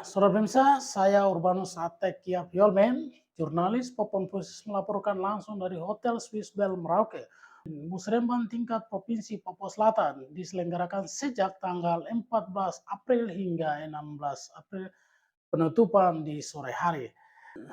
Saudara pemirsa, saya Urbanus Atek Yolmen, jurnalis Popon Khusus melaporkan langsung dari Hotel Swiss Bell Merauke. Musrembang tingkat Provinsi Papua Selatan diselenggarakan sejak tanggal 14 April hingga 16 April, penutupan di sore hari.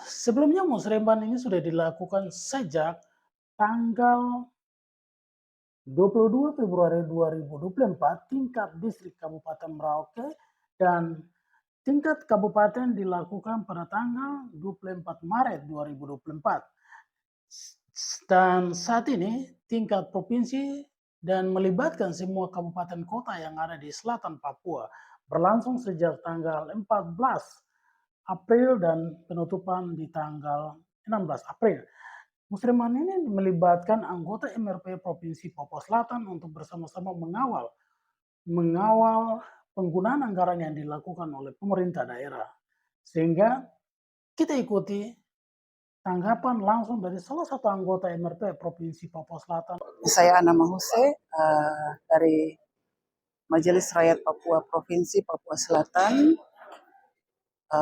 Sebelumnya musrembang ini sudah dilakukan sejak tanggal 22 Februari 2024 tingkat distrik Kabupaten Merauke dan tingkat kabupaten dilakukan pada tanggal 24 Maret 2024. Dan saat ini tingkat provinsi dan melibatkan semua kabupaten kota yang ada di selatan Papua berlangsung sejak tanggal 14 April dan penutupan di tanggal 16 April. Musrembang ini melibatkan anggota MRP Provinsi Papua Selatan untuk bersama-sama mengawal penggunaan anggaran yang dilakukan oleh pemerintah daerah. Sehingga kita ikuti tanggapan langsung dari salah satu anggota MRP Provinsi Papua Selatan. Saya Ana Mahuse dari Majelis Rakyat Papua Provinsi Papua Selatan.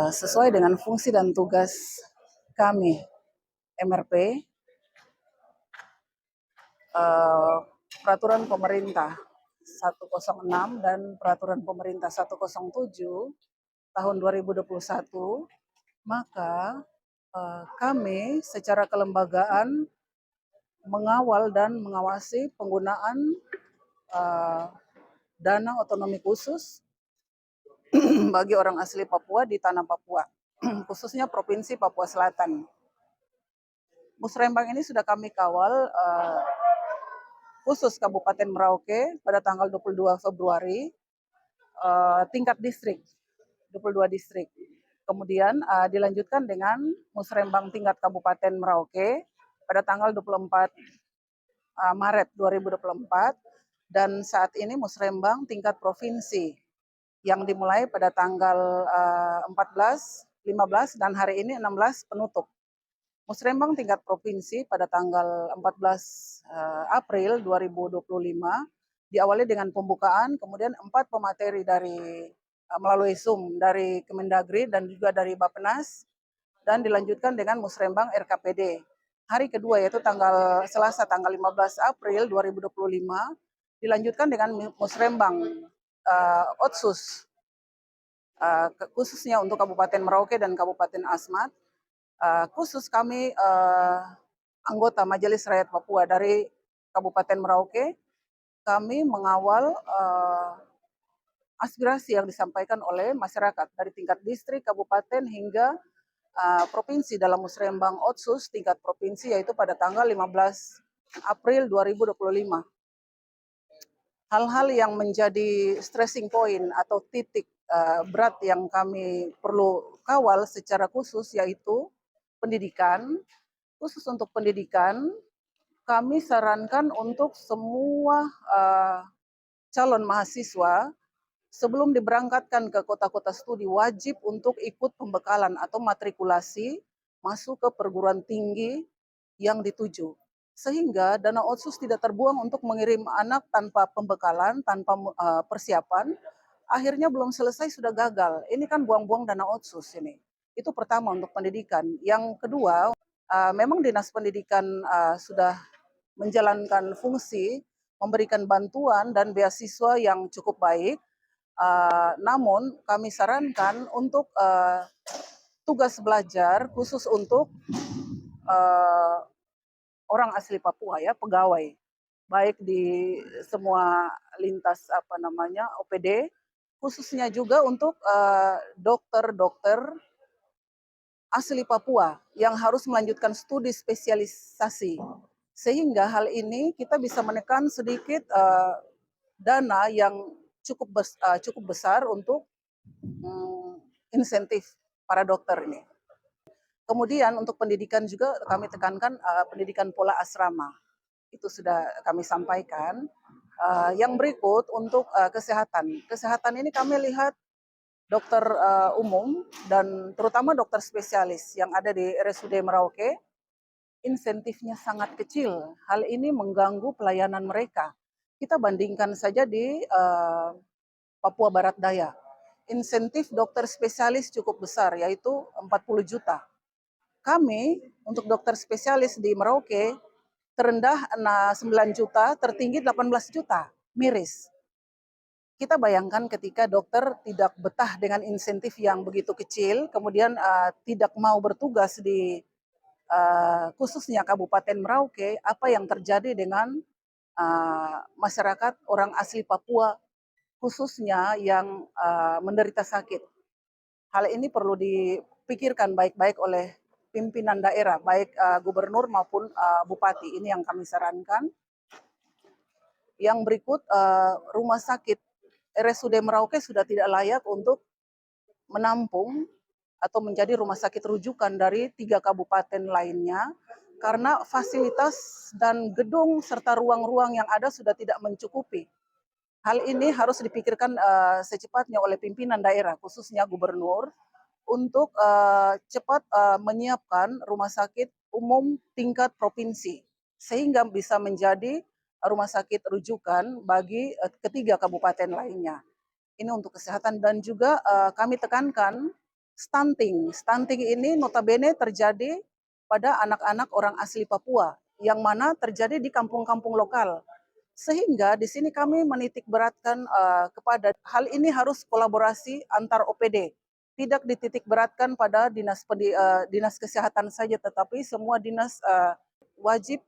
Sesuai dengan fungsi dan tugas kami MRP, Peraturan Pemerintah 106 dan Peraturan Pemerintah 107 tahun 2021, maka kami secara kelembagaan mengawal dan mengawasi penggunaan dana otonomi khusus bagi orang asli Papua di tanah Papua, khususnya Provinsi Papua Selatan. Musrembang ini sudah kami kawal khusus Kabupaten Merauke pada tanggal 22 Februari, tingkat distrik, 22 distrik. Kemudian dilanjutkan dengan Musrembang tingkat Kabupaten Merauke pada tanggal 24 Maret 2024, dan saat ini Musrembang tingkat provinsi yang dimulai pada tanggal 14, 15, dan hari ini 16 penutup. Musrembang tingkat provinsi pada tanggal 14 April 2025 diawali dengan pembukaan, kemudian 4 pemateri dari melalui Zoom dari Kemendagri dan juga dari Bappenas, dan dilanjutkan dengan Musrembang RKPD. Hari kedua yaitu tanggal Selasa tanggal 15 April 2025 dilanjutkan dengan Musrembang Otsus, khususnya untuk Kabupaten Merauke dan Kabupaten Asmat. Khusus kami anggota Majelis Rakyat Papua dari Kabupaten Merauke, kami mengawal aspirasi yang disampaikan oleh masyarakat dari tingkat distrik, kabupaten hingga provinsi dalam Musrembang Otsus tingkat provinsi, yaitu pada tanggal 15 April 2025. Hal-hal yang menjadi stressing point atau titik berat yang kami perlu kawal secara khusus yaitu pendidikan. Khusus untuk pendidikan, kami sarankan untuk semua calon mahasiswa sebelum diberangkatkan ke kota-kota studi wajib untuk ikut pembekalan atau matrikulasi masuk ke perguruan tinggi yang dituju. Sehingga dana otsus tidak terbuang untuk mengirim anak tanpa pembekalan, tanpa persiapan, akhirnya belum selesai sudah gagal. Ini kan buang-buang dana otsus ini. Itu pertama untuk pendidikan. Yang kedua, memang Dinas Pendidikan sudah menjalankan fungsi memberikan bantuan dan beasiswa yang cukup baik. Namun kami sarankan untuk tugas belajar khusus untuk orang asli Papua ya, pegawai, baik di semua lintas OPD, khususnya juga untuk dokter-dokter asli Papua yang harus melanjutkan studi spesialisasi. Sehingga hal ini kita bisa menekan sedikit dana yang cukup besar untuk insentif para dokter ini. Kemudian untuk pendidikan juga kami tekankan pendidikan pola asrama. Itu sudah kami sampaikan. Yang berikut untuk kesehatan. Kesehatan ini kami lihat dokter umum dan terutama dokter spesialis yang ada di RSUD Merauke, insentifnya sangat kecil. Hal ini mengganggu pelayanan mereka. Kita bandingkan saja di Papua Barat Daya. insentif dokter spesialis cukup besar, yaitu 40 juta. Kami untuk dokter spesialis di Merauke terendah 9 juta, tertinggi 18 juta, miris. Kita bayangkan ketika dokter tidak betah dengan insentif yang begitu kecil, kemudian tidak mau bertugas di khususnya Kabupaten Merauke, apa yang terjadi dengan masyarakat orang asli Papua, khususnya yang menderita sakit. Hal ini perlu dipikirkan baik-baik oleh pimpinan daerah, baik gubernur maupun bupati. Ini yang kami sarankan. Yang berikut, rumah sakit RSUD Merauke sudah tidak layak untuk menampung atau menjadi rumah sakit rujukan dari 3 kabupaten lainnya karena fasilitas dan gedung serta ruang-ruang yang ada sudah tidak mencukupi. Hal ini harus dipikirkan secepatnya oleh pimpinan daerah, khususnya gubernur, untuk cepat menyiapkan rumah sakit umum tingkat provinsi, sehingga bisa menjadi rumah sakit rujukan bagi ketiga kabupaten lainnya. Ini untuk kesehatan dan juga kami tekankan stunting. Stunting ini notabene terjadi pada anak-anak orang asli Papua, yang mana terjadi di kampung-kampung lokal. Sehingga di sini kami menitik beratkan kepada hal ini harus kolaborasi antar OPD. Tidak dititik beratkan pada dinas kesehatan saja, tetapi semua dinas wajib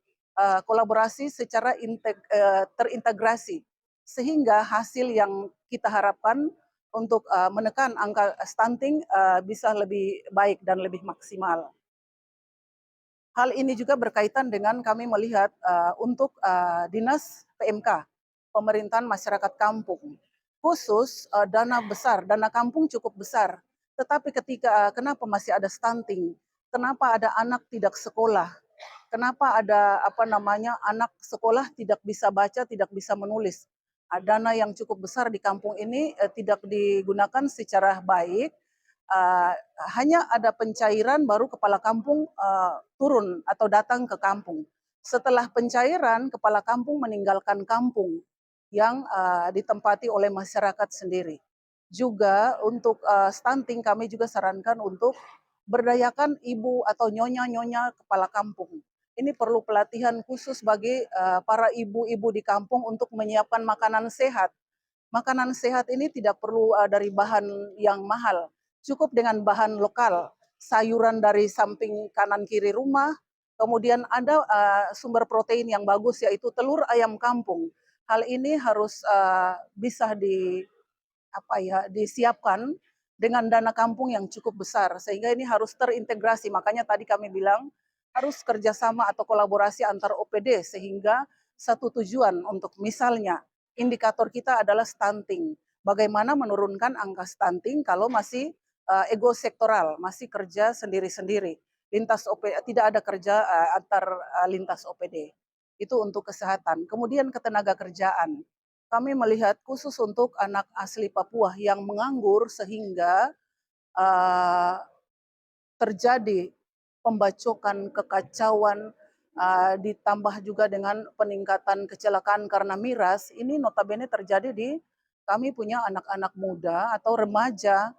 kolaborasi secara terintegrasi. Sehingga hasil yang kita harapkan untuk menekan angka stunting bisa lebih baik dan lebih maksimal. Hal ini juga berkaitan dengan kami melihat untuk dinas PMK, pemerintahan masyarakat kampung, khusus dana besar, dana kampung cukup besar. Tetapi ketika kenapa masih ada stunting, kenapa ada anak tidak sekolah, kenapa ada anak sekolah tidak bisa baca, tidak bisa menulis. Dana yang cukup besar di kampung ini tidak digunakan secara baik, hanya ada pencairan baru kepala kampung turun atau datang ke kampung. Setelah pencairan, kepala kampung meninggalkan kampung yang ditempati oleh masyarakat sendiri. Juga untuk stunting kami juga sarankan untuk berdayakan ibu atau nyonya-nyonya kepala kampung. Ini perlu pelatihan khusus bagi para ibu-ibu di kampung untuk menyiapkan makanan sehat. Makanan sehat ini tidak perlu dari bahan yang mahal, cukup dengan bahan lokal, sayuran dari samping kanan kiri rumah, kemudian ada sumber protein yang bagus yaitu telur ayam kampung. Hal ini harus bisa disiapkan dengan dana kampung yang cukup besar, sehingga ini harus terintegrasi. Makanya tadi kami bilang harus kerjasama atau kolaborasi antar OPD sehingga satu tujuan untuk misalnya indikator kita adalah stunting. Bagaimana menurunkan angka stunting kalau masih ego sektoral, masih kerja sendiri-sendiri. Lintas OPD tidak ada kerja antar lintas OPD. Itu untuk kesehatan. Kemudian ketenaga kerjaan. Kami melihat khusus untuk anak asli Papua yang menganggur sehingga terjadi pembacokan, kekacauan, ditambah juga dengan peningkatan kecelakaan karena miras. Ini notabene terjadi di kami punya anak-anak muda atau remaja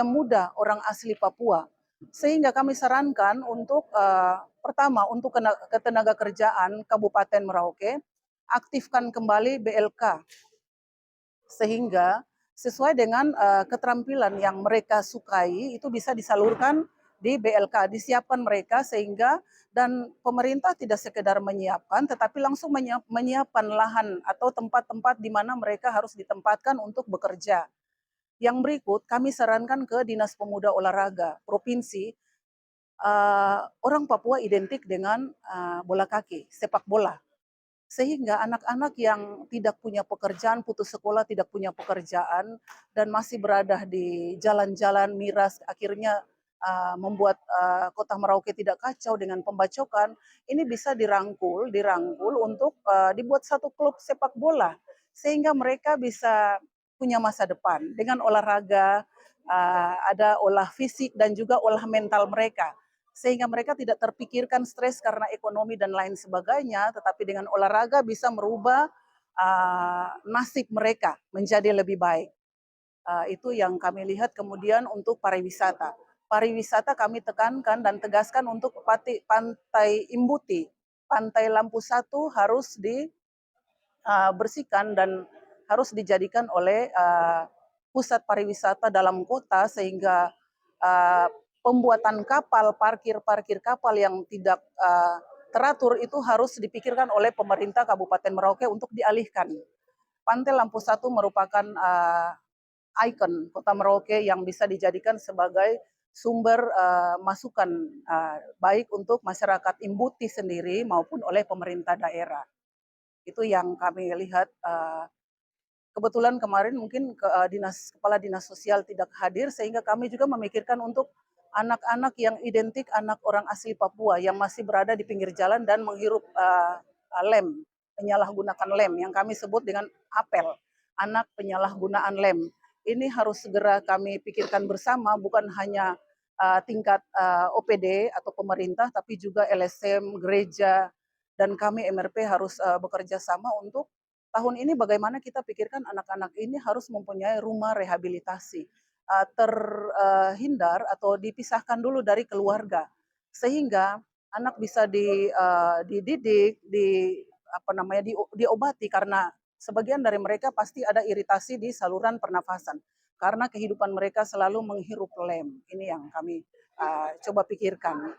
muda orang asli Papua. Sehingga kami sarankan untuk pertama untuk ketenaga kerjaan Kabupaten Merauke, aktifkan kembali BLK sehingga sesuai dengan keterampilan yang mereka sukai itu bisa disalurkan di BLK, disiapkan mereka sehingga dan pemerintah tidak sekedar menyiapkan tetapi langsung menyiapkan lahan atau tempat-tempat di mana mereka harus ditempatkan untuk bekerja. Yang berikut kami sarankan ke Dinas Pemuda Olahraga Provinsi, orang Papua identik dengan bola kaki, sepak bola. Sehingga anak-anak yang tidak punya pekerjaan, putus sekolah, tidak punya pekerjaan, dan masih berada di jalan-jalan miras, akhirnya membuat kota Merauke tidak kacau dengan pembacokan, ini bisa dirangkul untuk dibuat satu klub sepak bola, sehingga mereka bisa punya masa depan dengan olahraga, ada olah fisik dan juga olah mental mereka sehingga mereka tidak terpikirkan stres karena ekonomi dan lain sebagainya, tetapi dengan olahraga bisa merubah nasib mereka menjadi lebih baik. Itu yang kami lihat. Kemudian untuk pariwisata. Pariwisata kami tekankan dan tegaskan untuk Pantai Imbuti, Pantai Lampu Satu harus dibersihkan dan harus dijadikan oleh pusat pariwisata dalam kota, sehingga pembuatan kapal, parkir kapal yang tidak teratur itu harus dipikirkan oleh pemerintah Kabupaten Merauke untuk dialihkan. Pantai Lampu Satu merupakan ikon Kota Merauke yang bisa dijadikan sebagai sumber masukan baik untuk masyarakat Imbuti sendiri maupun oleh pemerintah daerah. Itu yang kami lihat. Kebetulan kemarin mungkin Kepala Dinas Sosial tidak hadir, sehingga kami juga memikirkan untuk anak-anak yang identik anak orang asli Papua yang masih berada di pinggir jalan dan menghirup lem, penyalahgunakan lem yang kami sebut dengan apel, anak penyalahgunaan lem. Ini harus segera kami pikirkan bersama, bukan hanya tingkat OPD atau pemerintah, tapi juga LSM, gereja, dan kami MRP harus bekerja sama untuk tahun ini bagaimana kita pikirkan anak-anak ini harus mempunyai rumah rehabilitasi, terhindar atau dipisahkan dulu dari keluarga, sehingga anak bisa dididik, diobati, karena sebagian dari mereka pasti ada iritasi di saluran pernafasan karena kehidupan mereka selalu menghirup lem. Ini yang kami coba pikirkan.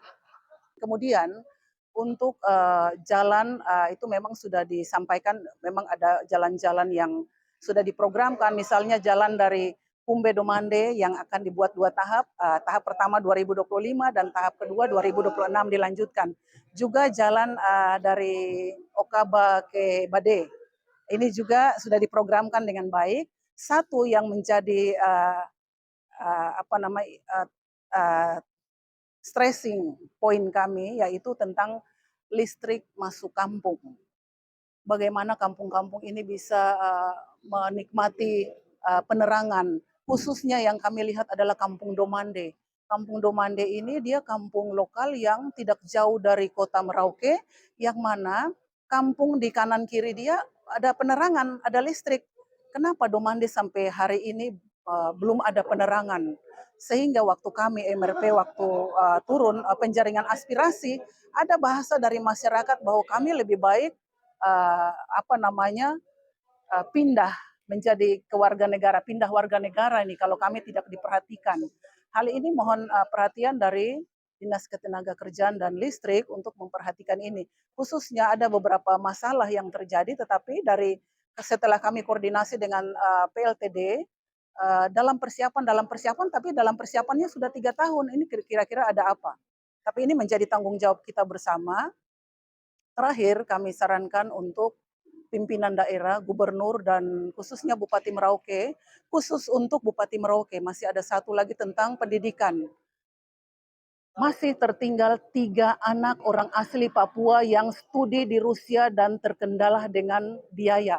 Kemudian untuk jalan itu memang sudah disampaikan, memang ada jalan-jalan yang sudah diprogramkan, misalnya jalan dari Pumbe Domande yang akan dibuat 2 tahap, tahap pertama 2025 dan tahap kedua 2026 dilanjutkan. Juga jalan dari Okaba ke Bade, ini juga sudah diprogramkan dengan baik. Satu yang menjadi stressing point kami yaitu tentang listrik masuk kampung. Bagaimana kampung-kampung ini bisa menikmati penerangan, khususnya yang kami lihat adalah Kampung Domande. Kampung Domande ini dia kampung lokal yang tidak jauh dari Kota Merauke, yang mana kampung di kanan kiri dia ada penerangan, ada listrik. Kenapa Domande sampai hari ini belum ada penerangan? Sehingga waktu kami MRP waktu turun penjaringan aspirasi, ada bahasa dari masyarakat bahwa kami lebih baik pindah menjadi pindah warga negara ini kalau kami tidak diperhatikan. Hal ini mohon perhatian dari Dinas Ketenagakerjaan dan Listrik untuk memperhatikan ini. Khususnya ada beberapa masalah yang terjadi, tetapi setelah kami koordinasi dengan PLTD, dalam persiapan, tapi dalam persiapannya sudah 3 tahun, ini kira-kira ada apa? Tapi ini menjadi tanggung jawab kita bersama. Terakhir, kami sarankan untuk pimpinan daerah, gubernur, dan khususnya Bupati Merauke, khusus untuk Bupati Merauke, masih ada satu lagi tentang pendidikan. Masih tertinggal 3 anak orang asli Papua yang studi di Rusia dan terkendala dengan biaya.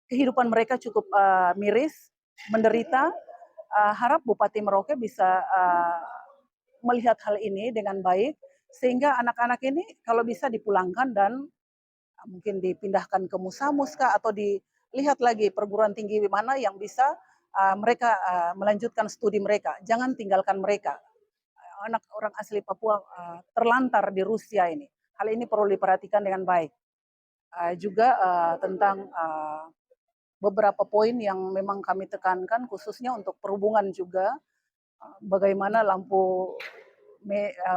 Kehidupan mereka cukup miris, menderita. Harap Bupati Merauke bisa melihat hal ini dengan baik, sehingga anak-anak ini kalau bisa dipulangkan dan mungkin dipindahkan ke Musamus atau dilihat lagi perguruan tinggi mana yang bisa mereka melanjutkan studi mereka. Jangan tinggalkan mereka. Anak orang asli Papua terlantar di Rusia ini. Hal ini perlu diperhatikan dengan baik. Juga tentang beberapa poin yang memang kami tekankan, khususnya untuk perhubungan juga, bagaimana lampu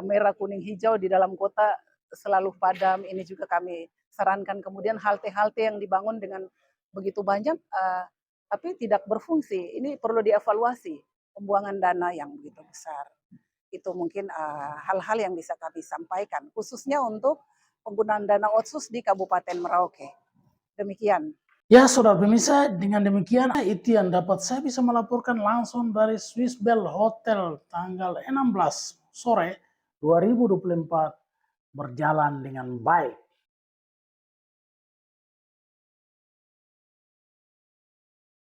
merah, kuning, hijau di dalam kota selalu padam, ini juga kami sarankan. Kemudian halte-halte yang dibangun dengan begitu banyak, tapi tidak berfungsi, ini perlu dievaluasi, pembuangan dana yang begitu besar. Itu mungkin hal-hal yang bisa kami sampaikan, khususnya untuk penggunaan dana otsus di Kabupaten Merauke. Demikian. Ya, Saudara pemirsa, dengan demikian itu yang dapat saya bisa melaporkan langsung dari Swiss Bell Hotel tanggal 16 sore 2024 berjalan dengan baik.